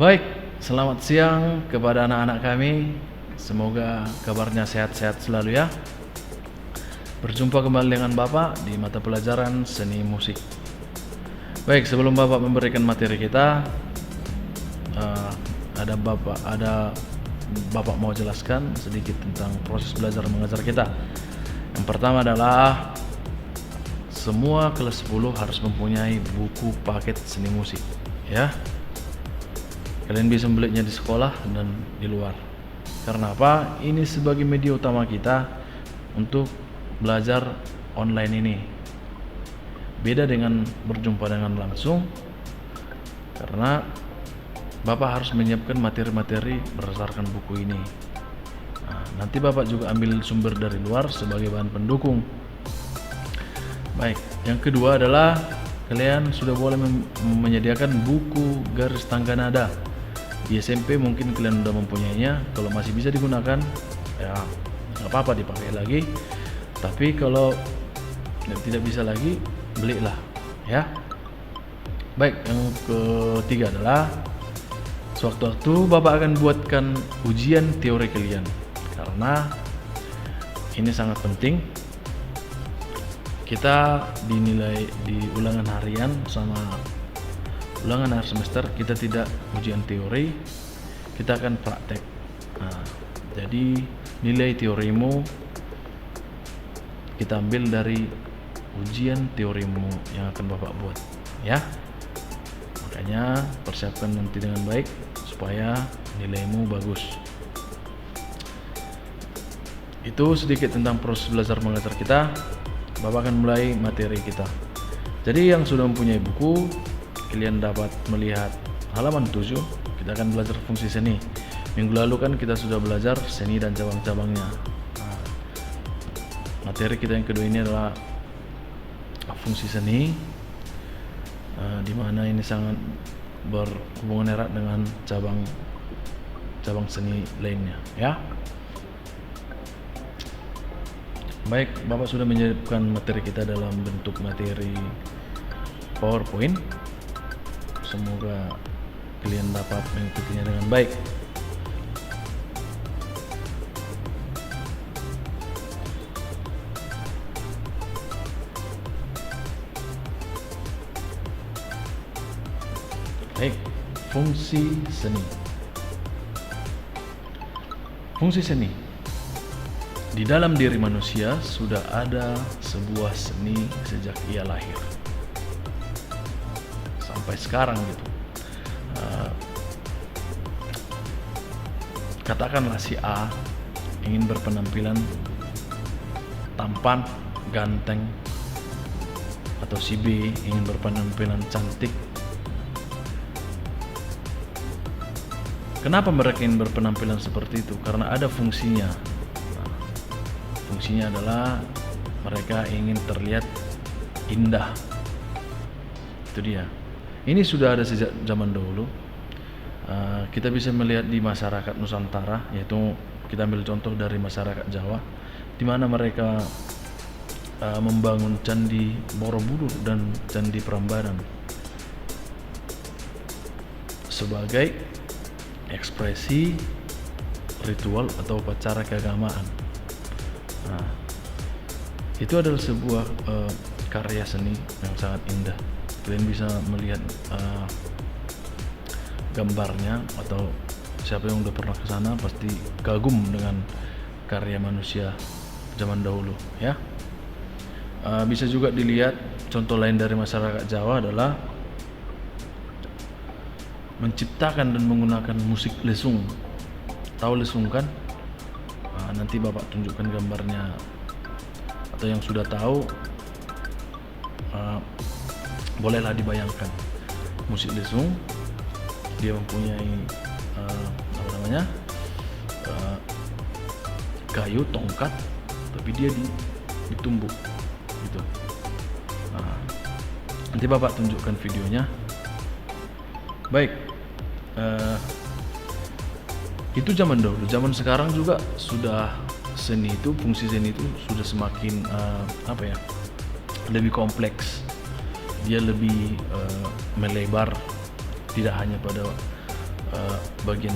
Baik, selamat siang kepada anak-anak kami. Semoga kabarnya sehat-sehat selalu ya. Berjumpa kembali dengan Bapak di mata pelajaran seni musik. Baik, sebelum Bapak memberikan materi kita, ada Bapak mau jelaskan sedikit tentang proses belajar mengajar kita. Yang pertama adalah semua kelas 10 harus mempunyai buku paket seni musik, ya. Kalian bisa membelinya di sekolah dan di luar. Karena apa? Ini sebagai media utama kita untuk belajar online ini. Beda dengan berjumpa dengan langsung, karena Bapak harus menyiapkan materi-materi berdasarkan buku ini. Nah, nanti Bapak juga ambil sumber dari luar sebagai bahan pendukung. Baik, yang kedua adalah kalian sudah boleh menyediakan buku garis tangga nada. Di SMP mungkin kalian udah mempunyainya. Kalau masih bisa digunakan, ya nggak apa-apa dipakai lagi. Tapi kalau tidak bisa lagi, belilah ya. Baik, yang ketiga adalah sewaktu-waktu Bapak akan buatkan ujian teori kalian, karena ini sangat penting. Kita dinilai di ulangan harian sama ulangan akhir semester. Kita tidak ujian teori, kita akan praktek. Nah, jadi nilai teorimu kita ambil dari ujian teorimu yang akan Bapak buat, ya. Makanya persiapkan nanti dengan baik supaya nilaimu bagus. Itu sedikit tentang proses belajar mengajar kita. Bapak akan mulai materi kita. Jadi yang sudah mempunyai buku, kalian dapat melihat halaman 7. Kita akan belajar fungsi seni. Minggu lalu kan kita sudah belajar seni dan cabang-cabangnya. Nah, materi kita yang kedua ini adalah fungsi seni, di mana ini sangat berhubungan erat dengan cabang seni lainnya, ya. Baik, Bapak sudah menyiapkan materi kita dalam bentuk materi PowerPoint. Semoga kalian dapat mengikutinya dengan baik. Baik, fungsi seni. Fungsi seni. Di dalam diri manusia sudah ada sebuah seni sejak ia lahir sampai sekarang gitu. Katakanlah si A ingin berpenampilan tampan, ganteng, atau si B ingin berpenampilan cantik. Kenapa mereka ingin berpenampilan seperti itu? Karena ada fungsinya. Fungsinya adalah mereka ingin terlihat indah. Itu dia. Ini sudah ada sejak zaman dahulu. Kita bisa melihat di masyarakat Nusantara, yaitu kita ambil contoh dari masyarakat Jawa, di mana mereka membangun Candi Borobudur dan Candi Prambanan sebagai ekspresi ritual atau upacara keagamaan. Nah, itu adalah sebuah karya seni yang sangat indah. Kalian bisa melihat gambarnya, atau siapa yang udah pernah ke sana pasti kagum dengan karya manusia zaman dahulu, ya. Bisa juga dilihat contoh lain dari masyarakat Jawa adalah menciptakan dan menggunakan musik lesung. Tahu lesung kan? Nanti Bapak tunjukkan gambarnya, atau yang sudah tahu bolehlah dibayangkan. Musik lesung, dia mempunyai kayu tongkat, tapi dia ditumbuk gitu. Nanti Bapak tunjukkan videonya. Baik, itu zaman dahulu. Zaman sekarang juga sudah seni itu, fungsi seni itu sudah semakin lebih kompleks. Dia lebih melebar, tidak hanya pada bagian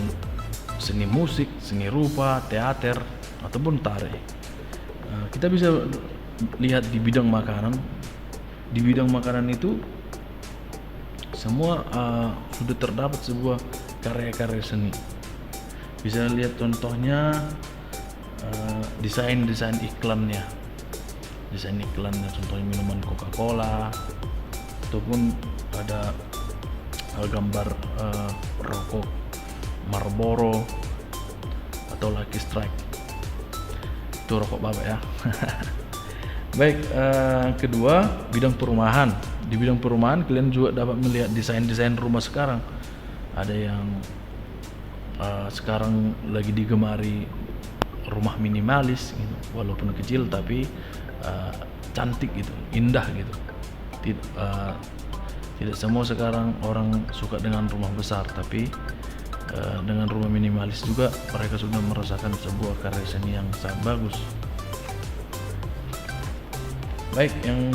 seni musik, seni rupa, teater, ataupun tari. Kita bisa lihat di bidang makanan. Di bidang makanan itu semua sudah terdapat sebuah karya-karya seni. Bisa lihat contohnya desain iklannya. Desain iklannya contohnya minuman Coca-Cola, ataupun ada gambar rokok Marlboro atau Lucky Strike. Itu rokok bapak ya. Baik, kedua bidang perumahan. Di bidang perumahan kalian juga dapat melihat desain rumah sekarang. Ada yang sekarang lagi digemari rumah minimalis gitu. Walaupun kecil tapi cantik gitu, indah gitu. Tidak semua sekarang orang suka dengan rumah besar, tapi dengan rumah minimalis juga mereka sudah merasakan sebuah karya seni yang sangat bagus. Baik, yang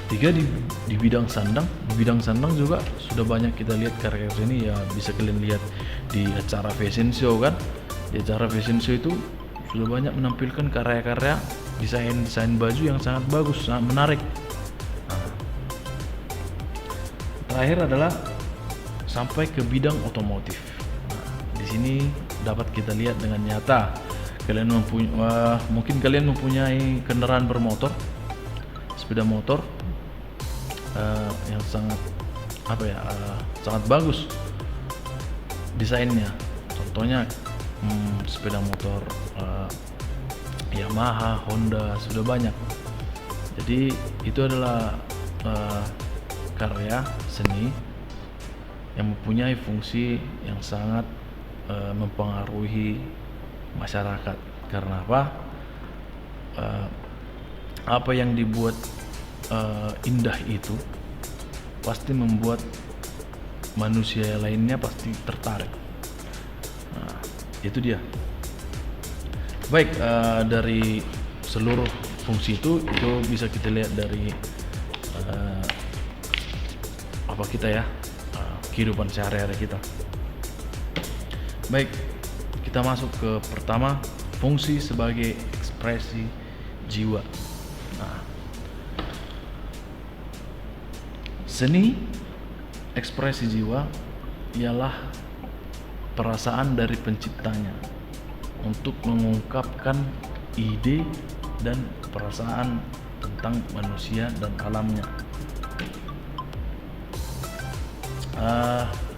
ketiga di bidang sandang. Di bidang sandang juga sudah banyak kita lihat karya seni ya. Bisa kalian lihat di acara fashion show kan. Di acara fashion show itu sudah banyak menampilkan karya-karya desain baju yang sangat bagus, sangat menarik. Terakhir adalah sampai ke bidang otomotif. Di sini dapat kita lihat dengan nyata. Mungkin kalian mempunyai kendaraan bermotor, sepeda motor yang sangat sangat bagus desainnya. Contohnya sepeda motor Yamaha, Honda, sudah banyak. Jadi itu adalah karya seni yang mempunyai fungsi yang sangat mempengaruhi masyarakat. Karena apa? Apa yang dibuat indah itu pasti membuat manusia lainnya pasti tertarik. Nah, itu dia. Baik, dari seluruh fungsi itu bisa kita lihat dari kehidupan sehari-hari kita. Baik, kita masuk ke pertama, fungsi sebagai ekspresi jiwa. Nah, seni ekspresi jiwa ialah perasaan dari penciptanya untuk mengungkapkan ide dan perasaan tentang manusia dan alamnya.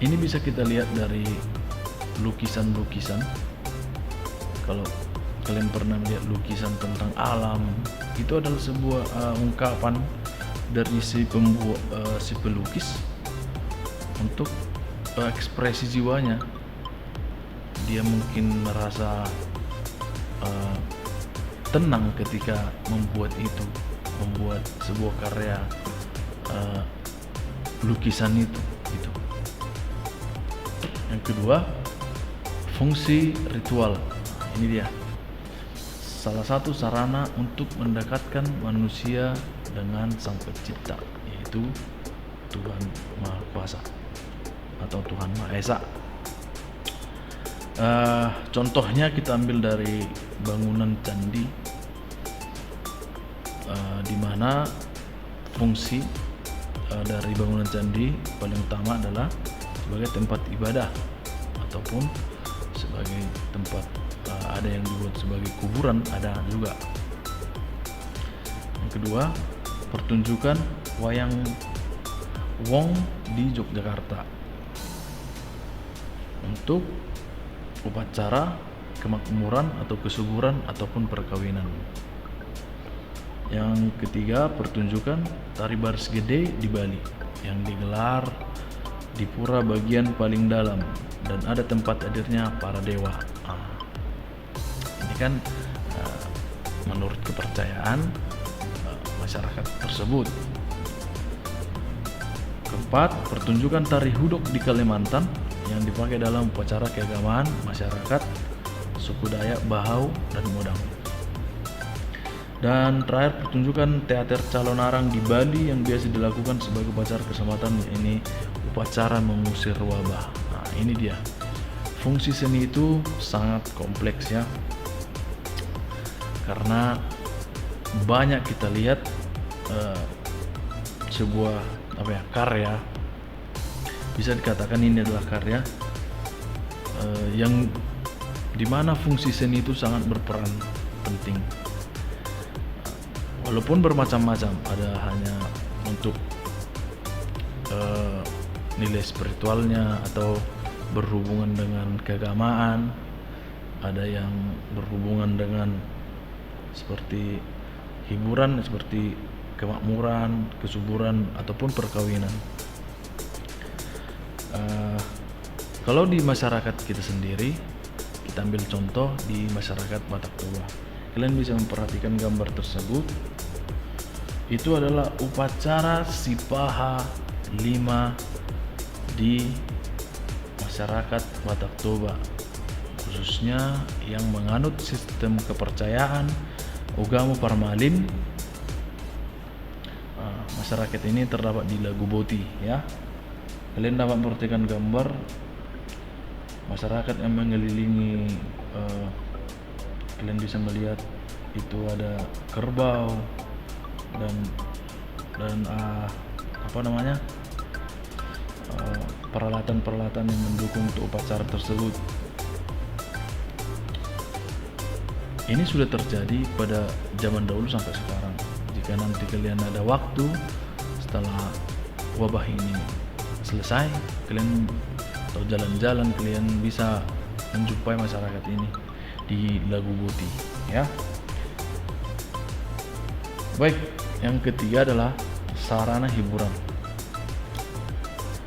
Ini bisa kita lihat dari lukisan-lukisan. Kalau kalian pernah melihat lukisan tentang alam, itu adalah sebuah ungkapan dari si pelukis untuk ekspresi jiwanya. Dia mungkin merasa tenang ketika membuat sebuah karya lukisan itu gitu. Yang kedua, fungsi ritual. Ini dia salah satu sarana untuk mendekatkan manusia dengan Sang Pencipta, yaitu Tuhan Maha Kuasa atau Tuhan Maha Esa. Contohnya kita ambil dari bangunan candi, di mana fungsi dari bangunan candi paling utama adalah sebagai tempat ibadah ataupun sebagai tempat ada yang dibuat sebagai kuburan, ada juga. Yang kedua, pertunjukan wayang wong di Yogyakarta untuk upacara kemakmuran atau kesuburan ataupun perkawinan. Yang ketiga, pertunjukan tari baris gede di Bali yang digelar di pura bagian paling dalam dan ada tempat hadirnya para dewa. Ini kan menurut kepercayaan masyarakat tersebut. Keempat, pertunjukan tari hudok di Kalimantan yang dipakai dalam upacara keagamaan masyarakat suku Dayak, Bahau, dan Modang. Dan terakhir, pertunjukan teater calon arang di Bali yang biasa dilakukan sebagai upacara keselamatan, ini upacara mengusir wabah. ini dia. Fungsi seni itu sangat kompleks ya, karena banyak kita lihat sebuah karya, bisa dikatakan ini adalah karya yang dimana fungsi seni itu sangat berperan penting. Walaupun bermacam-macam, ada hanya untuk nilai spiritualnya atau berhubungan dengan keagamaan, ada yang berhubungan dengan seperti hiburan, seperti kemakmuran, kesuburan, ataupun perkawinan. Kalau di masyarakat kita sendiri, kita ambil contoh di masyarakat Batak Toba. Kalian bisa memperhatikan gambar tersebut. Itu adalah upacara Sipaha 5 di masyarakat Batak Toba, khususnya yang menganut sistem kepercayaan Ugamo Parmalin. Masyarakat ini terdapat di Lagu Boti ya. Kalian dapat memperhatikan gambar masyarakat yang mengelilingi. Kalian bisa melihat itu ada kerbau dan peralatan-peralatan yang mendukung untuk upacara tersebut. Ini sudah terjadi pada zaman dahulu sampai sekarang. Jika nanti kalian ada waktu setelah wabah ini selesai, kalian atau jalan-jalan, kalian bisa menjumpai masyarakat ini di Lagu Boti ya. Baik, yang ketiga adalah sarana hiburan.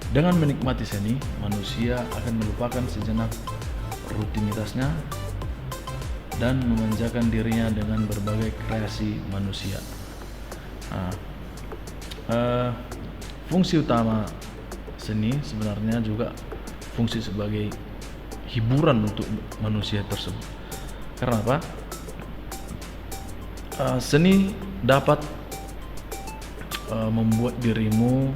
Dengan menikmati seni, manusia akan melupakan sejenak rutinitasnya dan memanjakan dirinya dengan berbagai kreasi manusia. Fungsi utama seni sebenarnya juga fungsi sebagai hiburan untuk manusia tersebut. Karena apa? Seni dapat membuat dirimu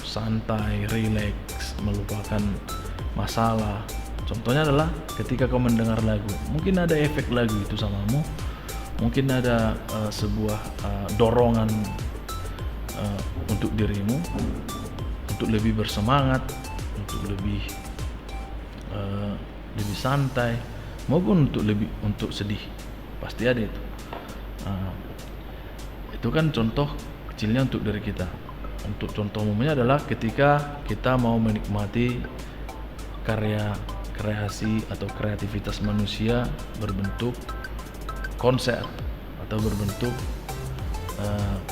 santai, rileks, melupakan masalah. Contohnya adalah ketika kau mendengar lagu, mungkin ada efek lagu itu samamu, mungkin ada sebuah dorongan untuk dirimu untuk lebih bersemangat, untuk lebih santai, maupun untuk sedih. Pasti ada itu. Itu kan contoh kecilnya untuk diri kita. Untuk contoh umumnya adalah ketika kita mau menikmati karya kreasi atau kreativitas manusia berbentuk konser atau berbentuk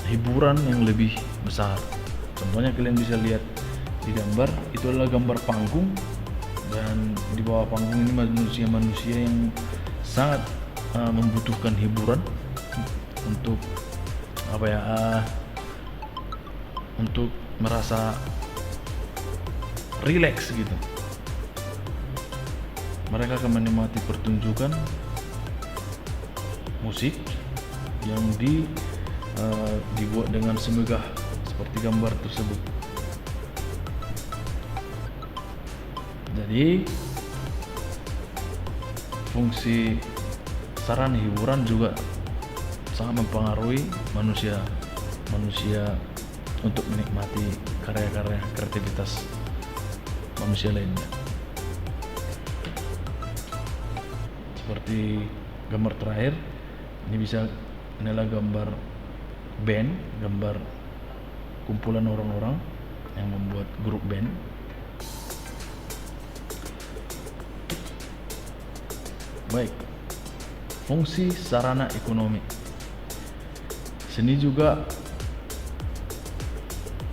hiburan yang lebih besar. Contohnya kalian bisa lihat di gambar, itu adalah gambar panggung, dan di bawah panggung ini manusia-manusia yang sangat membutuhkan hiburan untuk untuk merasa rileks gitu. Mereka akan menikmati pertunjukan musik yang dibuat dengan semegah seperti gambar tersebut. Jadi fungsi sarana hiburan juga sangat mempengaruhi manusia untuk menikmati karya-karya kreativitas manusia lainnya. Seperti gambar terakhir, ini adalah gambar band, gambar kumpulan orang-orang yang membuat grup band. Baik, fungsi sarana ekonomi. Seni juga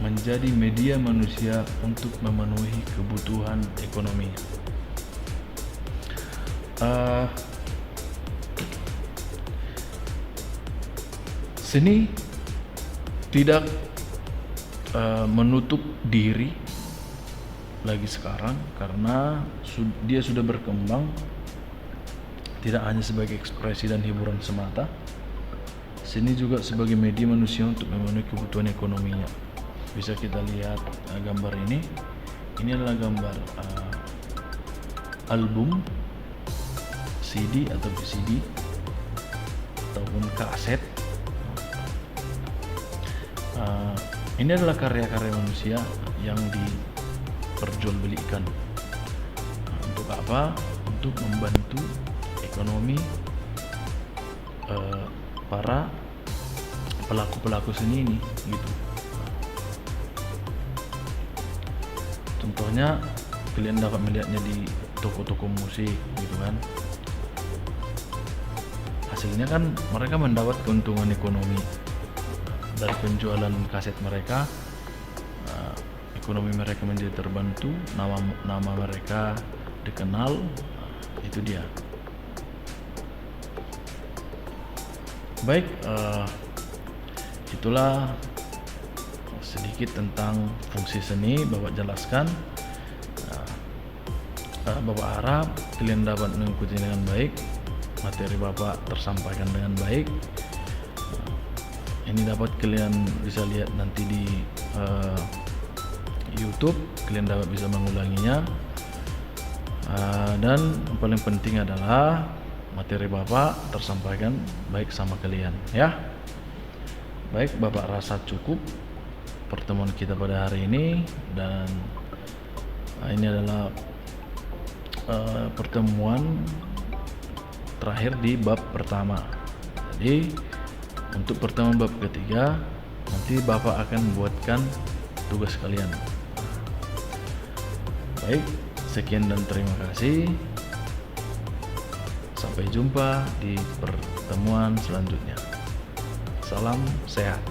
menjadi media manusia untuk memenuhi kebutuhan ekonomi. Seni tidak menutup diri lagi sekarang, karena dia sudah berkembang tidak hanya sebagai ekspresi dan hiburan semata. Seni juga sebagai media manusia untuk memenuhi kebutuhan ekonominya. Bisa kita lihat gambar ini adalah gambar album, CD atau VCD ataupun kaset. Ini adalah karya-karya manusia yang diperjualbelikan. Untuk apa? Untuk membantu ekonomi para pelaku-pelaku seni ini gitu. Contohnya kalian dapat melihatnya di toko-toko musik gitu kan. Hasilnya kan mereka mendapat keuntungan ekonomi dari penjualan kaset mereka. Ekonomi mereka menjadi terbantu, nama mereka dikenal. Itu dia. Baik, itulah sedikit tentang fungsi seni Bapak jelaskan. Bapak harap kalian dapat mengikuti dengan baik, materi Bapak tersampaikan dengan baik. Ini dapat kalian bisa lihat nanti di YouTube, kalian dapat bisa mengulanginya. Dan yang paling penting adalah materi Bapak tersampaikan baik sama kalian ya. Baik, Bapak rasa cukup pertemuan kita pada hari ini, dan ini adalah pertemuan terakhir di bab pertama. Jadi untuk pertemuan bab ketiga nanti Bapak akan membuatkan tugas kalian. Baik, sekian dan terima kasih. Sampai jumpa di pertemuan selanjutnya. Salam sehat.